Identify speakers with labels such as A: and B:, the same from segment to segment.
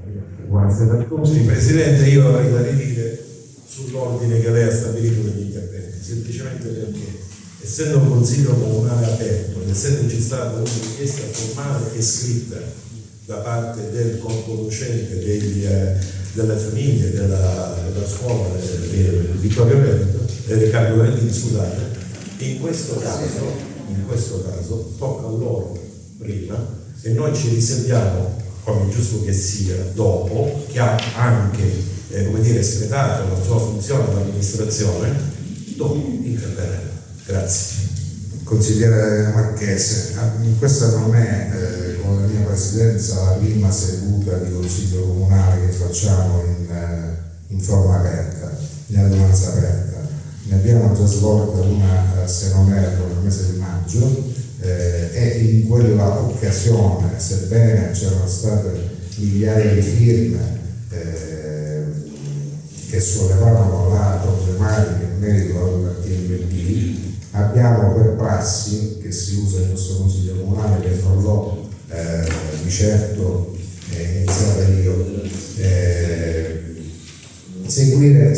A: Buonasera a tutti.
B: Presidente, io avrei da ridire sull'ordine che lei ha stabilito negli interventi, semplicemente perché, essendo un consiglio comunale aperto, essendoci stata una richiesta formale e scritta da parte del corpo docente, delle famiglie, della scuola Vittorio Veneto, Riccardo Valentini, scusate, in questo caso tocca a loro prima e noi ci riserviamo, come è giusto che sia, dopo che ha anche espletato la sua funzione all'amministrazione, dopo interverremo. Grazie.
C: Consigliere Marchese, questa non è con la mia presidenza la prima seduta di consiglio comunale che facciamo in forma aperta, in adunanza aperta. Ne abbiamo già svolta una, se non erro, nel mese di maggio e in quella occasione, sebbene c'erano state migliaia di firme che sollevavano la problematica in merito al TMB, abbiamo per prassi che si usa in questo consiglio comunale, che crollò di certo iniziata io, seguire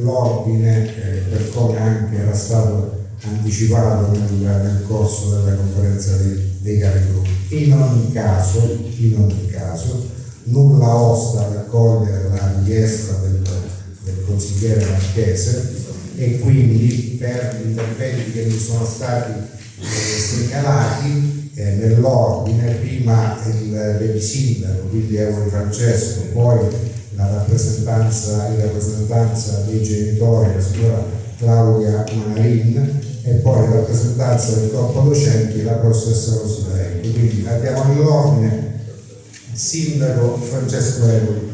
C: l'ordine per come anche era stato anticipato nel corso della conferenza dei capigruppo. In ogni caso nulla osta ad accogliere la richiesta del consigliere Marchese e quindi per gli interventi che mi sono stati segnalati nell'ordine, prima il sindaco, quindi Euro Francesco, poi la rappresentanza dei genitori, la signora Claudia Manarin, e poi la rappresentanza del corpo docenti, la professoressa Rosina. Quindi abbiamo nell'ordine sindaco Francesco Euro.